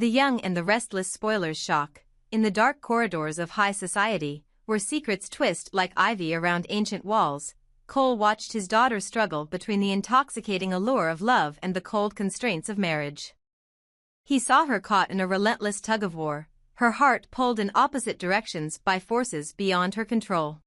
The young and the restless spoilers shock, in the dark corridors of high society, where secrets twist like ivy around ancient walls, Cole watched his daughter struggle between the intoxicating allure of love and the cold constraints of marriage. He saw her caught in a relentless tug-of-war, her heart pulled in opposite directions by forces beyond her control.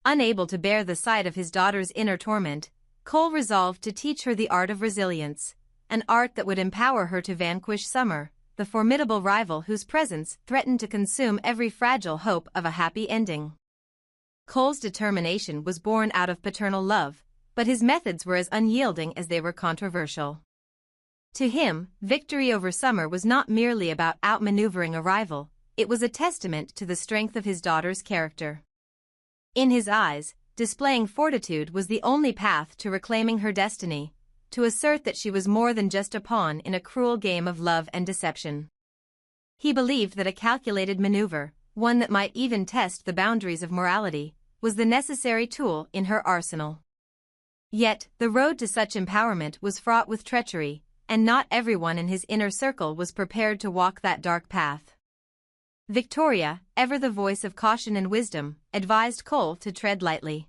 Unable to bear the sight of his daughter's inner torment, Cole resolved to teach her the art of resilience, an art that would empower her to vanquish Summer, the formidable rival whose presence threatened to consume every fragile hope of a happy ending. Cole's determination was born out of paternal love, but his methods were as unyielding as they were controversial. To him, victory over Summer was not merely about outmaneuvering a rival, it was a testament to the strength of his daughter's character. In his eyes, displaying fortitude was the only path to reclaiming her destiny, to assert that she was more than just a pawn in a cruel game of love and deception. He believed that a calculated maneuver, one that might even test the boundaries of morality, was the necessary tool in her arsenal. Yet, the road to such empowerment was fraught with treachery, and not everyone in his inner circle was prepared to walk that dark path. Victoria, ever the voice of caution and wisdom, advised Cole to tread lightly.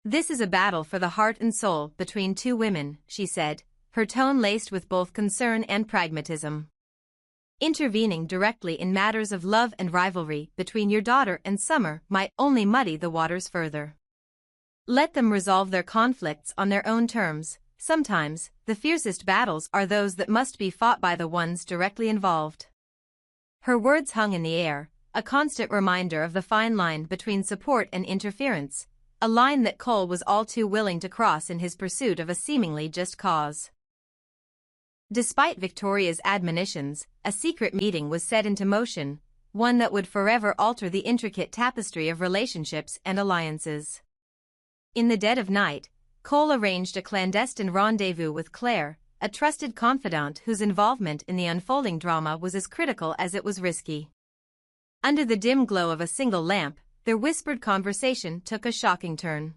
"This is a battle for the heart and soul between two women," she said, her tone laced with both concern and pragmatism. "Intervening directly in matters of love and rivalry between your daughter and Summer might only muddy the waters further. Let them resolve their conflicts on their own terms. Sometimes, the fiercest battles are those that must be fought by the ones directly involved." Her words hung in the air, a constant reminder of the fine line between support and interference, a line that Cole was all too willing to cross in his pursuit of a seemingly just cause. Despite Victoria's admonitions, a secret meeting was set into motion, one that would forever alter the intricate tapestry of relationships and alliances. In the dead of night, Cole arranged a clandestine rendezvous with Claire, a trusted confidant whose involvement in the unfolding drama was as critical as it was risky. Under the dim glow of a single lamp, their whispered conversation took a shocking turn.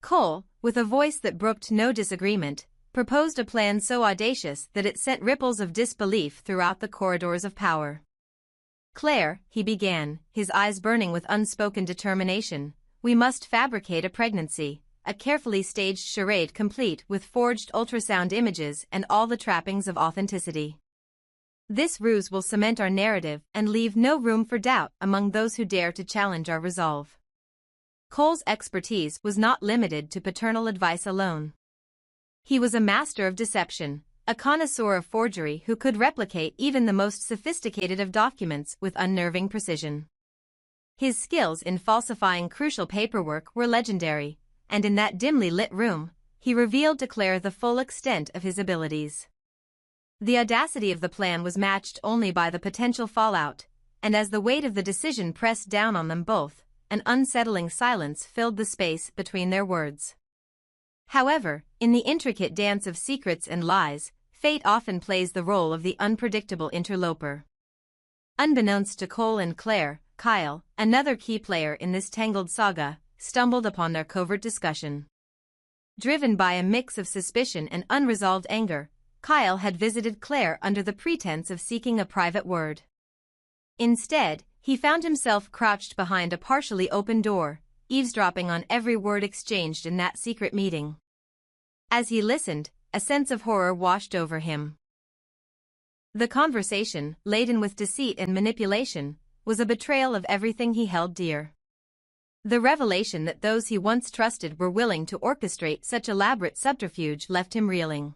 Cole, with a voice that brooked no disagreement, proposed a plan so audacious that it sent ripples of disbelief throughout the corridors of power. "Claire," he began, his eyes burning with unspoken determination, "we must fabricate a pregnancy, a carefully staged charade complete with forged ultrasound images and all the trappings of authenticity. This ruse will cement our narrative and leave no room for doubt among those who dare to challenge our resolve." Cole's expertise was not limited to paternal advice alone. He was a master of deception, a connoisseur of forgery who could replicate even the most sophisticated of documents with unnerving precision. His skills in falsifying crucial paperwork were legendary, and in that dimly lit room, he revealed to Claire the full extent of his abilities. The audacity of the plan was matched only by the potential fallout, and as the weight of the decision pressed down on them both, an unsettling silence filled the space between their words. However, in the intricate dance of secrets and lies, fate often plays the role of the unpredictable interloper. Unbeknownst to Cole and Claire, Kyle, another key player in this tangled saga, stumbled upon their covert discussion. Driven by a mix of suspicion and unresolved anger, Kyle had visited Claire under the pretense of seeking a private word. Instead, he found himself crouched behind a partially open door, eavesdropping on every word exchanged in that secret meeting. As he listened, a sense of horror washed over him. The conversation, laden with deceit and manipulation, was a betrayal of everything he held dear. The revelation that those he once trusted were willing to orchestrate such elaborate subterfuge left him reeling.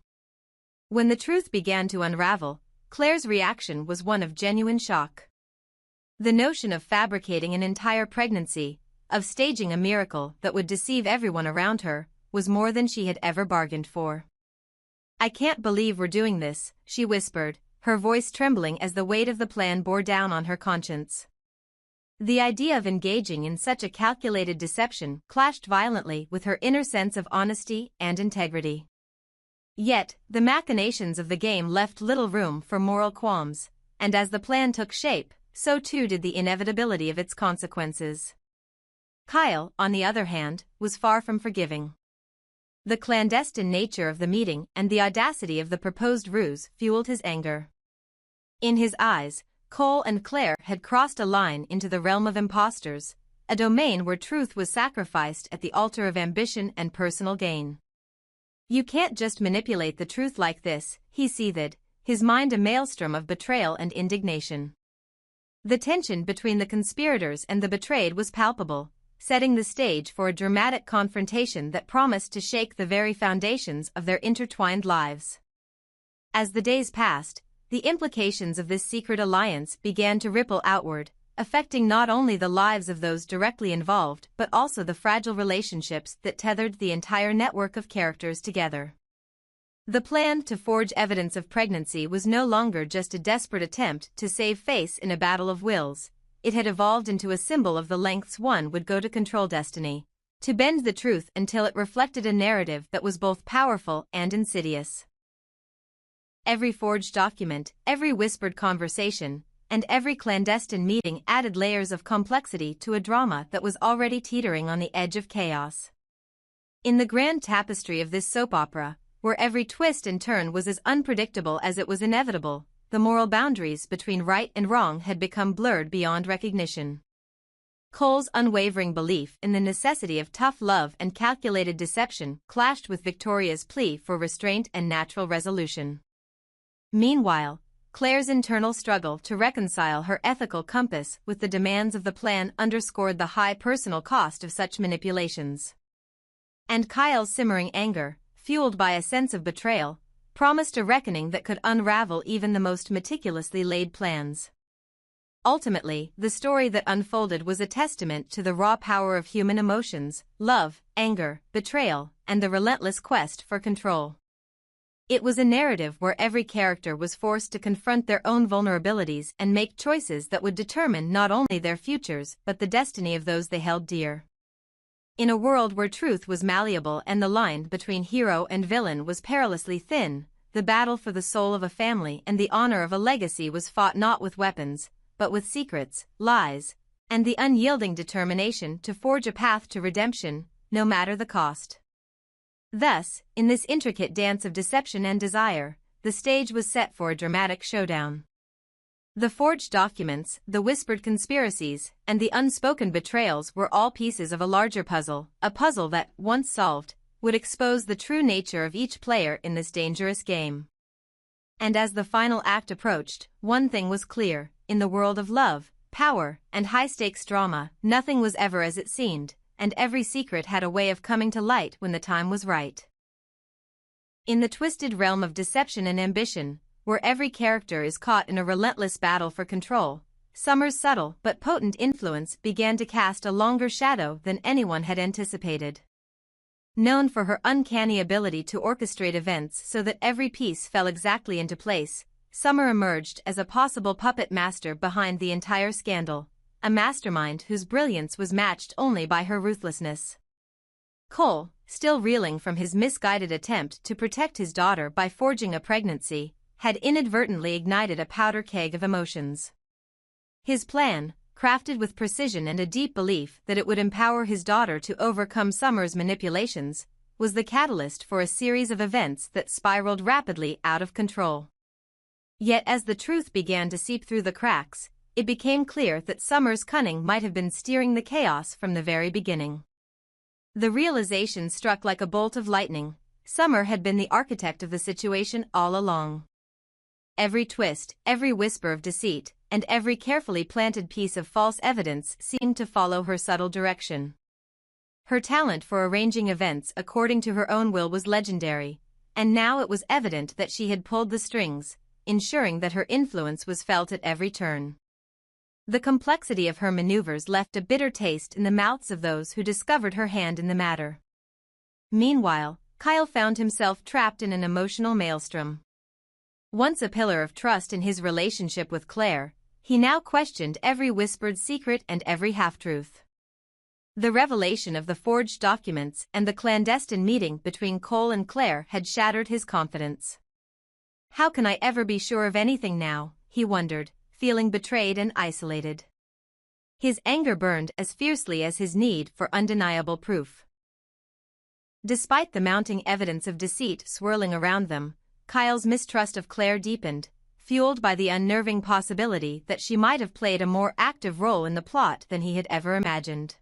When the truth began to unravel, Claire's reaction was one of genuine shock. The notion of fabricating an entire pregnancy, of staging a miracle that would deceive everyone around her, was more than she had ever bargained for. "I can't believe we're doing this," she whispered, her voice trembling as the weight of the plan bore down on her conscience. The idea of engaging in such a calculated deception clashed violently with her inner sense of honesty and integrity. Yet, the machinations of the game left little room for moral qualms, and as the plan took shape, so too did the inevitability of its consequences. Kyle, on the other hand, was far from forgiving. The clandestine nature of the meeting and the audacity of the proposed ruse fueled his anger. In his eyes, Cole and Claire had crossed a line into the realm of impostors, a domain where truth was sacrificed at the altar of ambition and personal gain. "You can't just manipulate the truth like this," he seethed, his mind a maelstrom of betrayal and indignation. The tension between the conspirators and the betrayed was palpable, setting the stage for a dramatic confrontation that promised to shake the very foundations of their intertwined lives. As the days passed, the implications of this secret alliance began to ripple outward, affecting not only the lives of those directly involved but also the fragile relationships that tethered the entire network of characters together. The plan to forge evidence of pregnancy was no longer just a desperate attempt to save face in a battle of wills. It had evolved into a symbol of the lengths one would go to control destiny, to bend the truth until it reflected a narrative that was both powerful and insidious. Every forged document, every whispered conversation, and every clandestine meeting added layers of complexity to a drama that was already teetering on the edge of chaos. In the grand tapestry of this soap opera, where every twist and turn was as unpredictable as it was inevitable, the moral boundaries between right and wrong had become blurred beyond recognition. Cole's unwavering belief in the necessity of tough love and calculated deception clashed with Victoria's plea for restraint and natural resolution. Meanwhile, Claire's internal struggle to reconcile her ethical compass with the demands of the plan underscored the high personal cost of such manipulations. And Kyle's simmering anger, fueled by a sense of betrayal, promised a reckoning that could unravel even the most meticulously laid plans. Ultimately, the story that unfolded was a testament to the raw power of human emotions, love, anger, betrayal, and the relentless quest for control. It was a narrative where every character was forced to confront their own vulnerabilities and make choices that would determine not only their futures but the destiny of those they held dear. In a world where truth was malleable and the line between hero and villain was perilously thin, the battle for the soul of a family and the honor of a legacy was fought not with weapons, but with secrets, lies, and the unyielding determination to forge a path to redemption, no matter the cost. Thus, in this intricate dance of deception and desire, the stage was set for a dramatic showdown. The forged documents, the whispered conspiracies, and the unspoken betrayals were all pieces of a larger puzzle, a puzzle that, once solved, would expose the true nature of each player in this dangerous game. And as the final act approached, one thing was clear: in the world of love, power, and high-stakes drama, nothing was ever as it seemed, and every secret had a way of coming to light when the time was right. In the twisted realm of deception and ambition, where every character is caught in a relentless battle for control, Summer's subtle but potent influence began to cast a longer shadow than anyone had anticipated. Known for her uncanny ability to orchestrate events so that every piece fell exactly into place, Summer emerged as a possible puppet master behind the entire scandal, a mastermind whose brilliance was matched only by her ruthlessness. Cole, still reeling from his misguided attempt to protect his daughter by forging a pregnancy, had inadvertently ignited a powder keg of emotions. His plan, crafted with precision and a deep belief that it would empower his daughter to overcome Summer's manipulations, was the catalyst for a series of events that spiraled rapidly out of control. Yet as the truth began to seep through the cracks, it became clear that Summer's cunning might have been steering the chaos from the very beginning. The realization struck like a bolt of lightning: Summer had been the architect of the situation all along. Every twist, every whisper of deceit, and every carefully planted piece of false evidence seemed to follow her subtle direction. Her talent for arranging events according to her own will was legendary, and now it was evident that she had pulled the strings, ensuring that her influence was felt at every turn. The complexity of her maneuvers left a bitter taste in the mouths of those who discovered her hand in the matter. Meanwhile, Kyle found himself trapped in an emotional maelstrom. Once a pillar of trust in his relationship with Claire, he now questioned every whispered secret and every half-truth. The revelation of the forged documents and the clandestine meeting between Cole and Claire had shattered his confidence. "How can I ever be sure of anything now?" he wondered, feeling betrayed and isolated. His anger burned as fiercely as his need for undeniable proof. Despite the mounting evidence of deceit swirling around them, Kyle's mistrust of Claire deepened, fueled by the unnerving possibility that she might have played a more active role in the plot than he had ever imagined.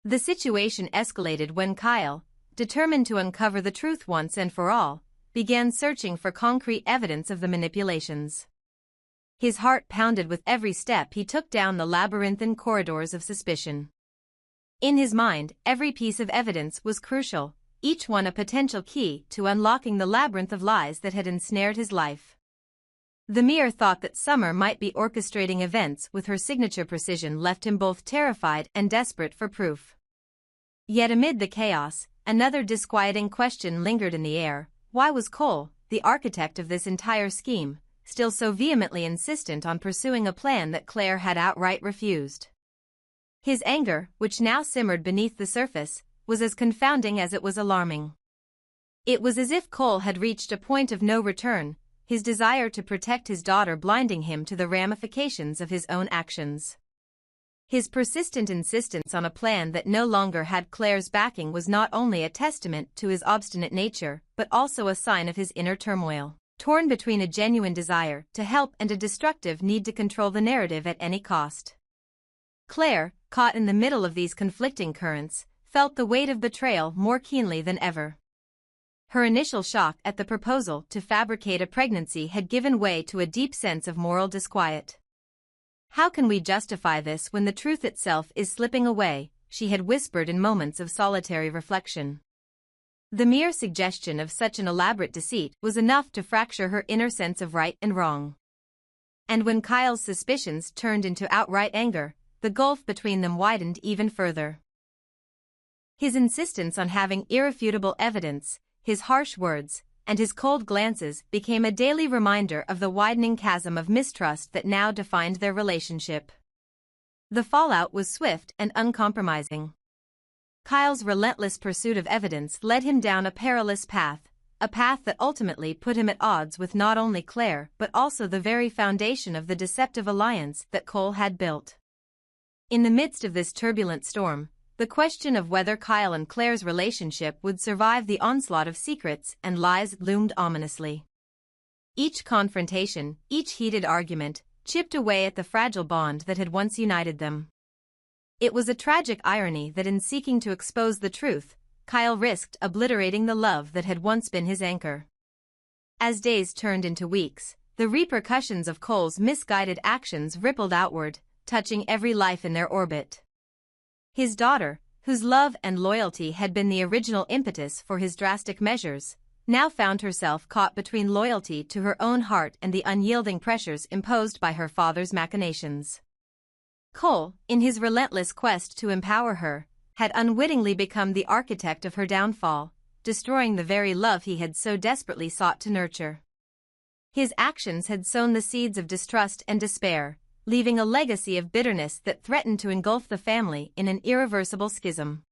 The situation escalated when Kyle, determined to uncover the truth once and for all, began searching for concrete evidence of the manipulations. His heart pounded with every step he took down the labyrinthine corridors of suspicion. In his mind, every piece of evidence was crucial, each one a potential key to unlocking the labyrinth of lies that had ensnared his life. The mere thought that Summer might be orchestrating events with her signature precision left him both terrified and desperate for proof. Yet amid the chaos, another disquieting question lingered in the air: why was Cole, the architect of this entire scheme, still so vehemently insistent on pursuing a plan that Claire had outright refused? His anger, which now simmered beneath the surface, was as confounding as it was alarming. It was as if Cole had reached a point of no return, his desire to protect his daughter blinding him to the ramifications of his own actions. His persistent insistence on a plan that no longer had Claire's backing was not only a testament to his obstinate nature, but also a sign of his inner turmoil, torn between a genuine desire to help and a destructive need to control the narrative at any cost. Claire, caught in the middle of these conflicting currents, felt the weight of betrayal more keenly than ever. Her initial shock at the proposal to fabricate a pregnancy had given way to a deep sense of moral disquiet. "How can we justify this when the truth itself is slipping away?" she had whispered in moments of solitary reflection. The mere suggestion of such an elaborate deceit was enough to fracture her inner sense of right and wrong. And when Kyle's suspicions turned into outright anger, the gulf between them widened even further. His insistence on having irrefutable evidence, his harsh words, and his cold glances became a daily reminder of the widening chasm of mistrust that now defined their relationship. The fallout was swift and uncompromising. Kyle's relentless pursuit of evidence led him down a perilous path, a path that ultimately put him at odds with not only Claire but also the very foundation of the deceptive alliance that Cole had built. In the midst of this turbulent storm, the question of whether Kyle and Claire's relationship would survive the onslaught of secrets and lies loomed ominously. Each confrontation, each heated argument, chipped away at the fragile bond that had once united them. It was a tragic irony that in seeking to expose the truth, Kyle risked obliterating the love that had once been his anchor. As days turned into weeks, the repercussions of Cole's misguided actions rippled outward, touching every life in their orbit. His daughter, whose love and loyalty had been the original impetus for his drastic measures, now found herself caught between loyalty to her own heart and the unyielding pressures imposed by her father's machinations. Cole, in his relentless quest to empower her, had unwittingly become the architect of her downfall, destroying the very love he had so desperately sought to nurture. His actions had sown the seeds of distrust and despair, leaving a legacy of bitterness that threatened to engulf the family in an irreversible schism.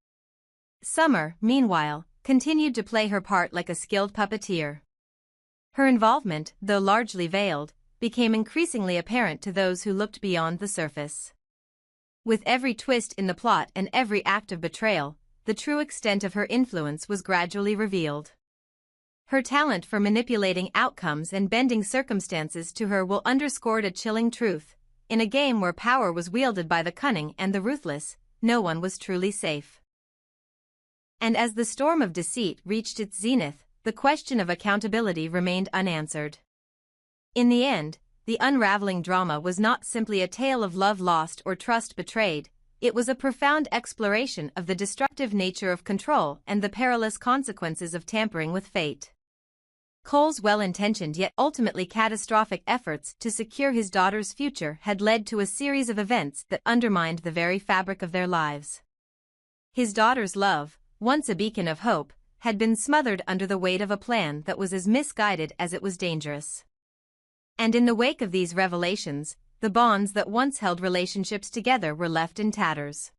Summer, meanwhile, continued to play her part like a skilled puppeteer. Her involvement, though largely veiled, became increasingly apparent to those who looked beyond the surface. With every twist in the plot and every act of betrayal, the true extent of her influence was gradually revealed. Her talent for manipulating outcomes and bending circumstances to her will underscored a chilling truth: in a game where power was wielded by the cunning and the ruthless, no one was truly safe. And as the storm of deceit reached its zenith, the question of accountability remained unanswered. In the end, the unraveling drama was not simply a tale of love lost or trust betrayed, it was a profound exploration of the destructive nature of control and the perilous consequences of tampering with fate. Cole's well-intentioned yet ultimately catastrophic efforts to secure his daughter's future had led to a series of events that undermined the very fabric of their lives. His daughter's love, once a beacon of hope, had been smothered under the weight of a plan that was as misguided as it was dangerous. And in the wake of these revelations, the bonds that once held relationships together were left in tatters.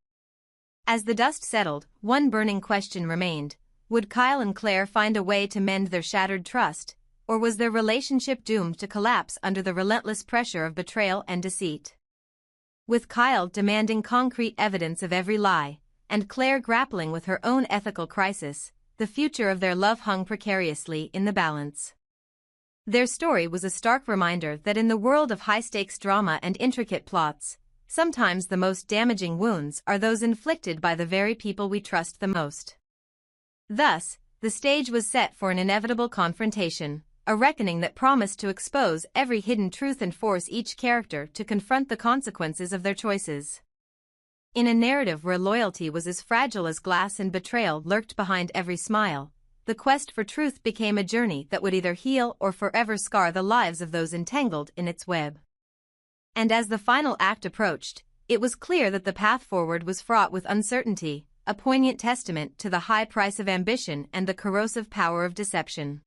As the dust settled, one burning question remained: would Kyle and Claire find a way to mend their shattered trust, or was their relationship doomed to collapse under the relentless pressure of betrayal and deceit? With Kyle demanding concrete evidence of every lie, and Claire grappling with her own ethical crisis, the future of their love hung precariously in the balance. Their story was a stark reminder that in the world of high-stakes drama and intricate plots, sometimes the most damaging wounds are those inflicted by the very people we trust the most. Thus, the stage was set for an inevitable confrontation, a reckoning that promised to expose every hidden truth and force each character to confront the consequences of their choices. In a narrative where loyalty was as fragile as glass and betrayal lurked behind every smile, the quest for truth became a journey that would either heal or forever scar the lives of those entangled in its web. And as the final act approached, it was clear that the path forward was fraught with uncertainty, a poignant testament to the high price of ambition and the corrosive power of deception.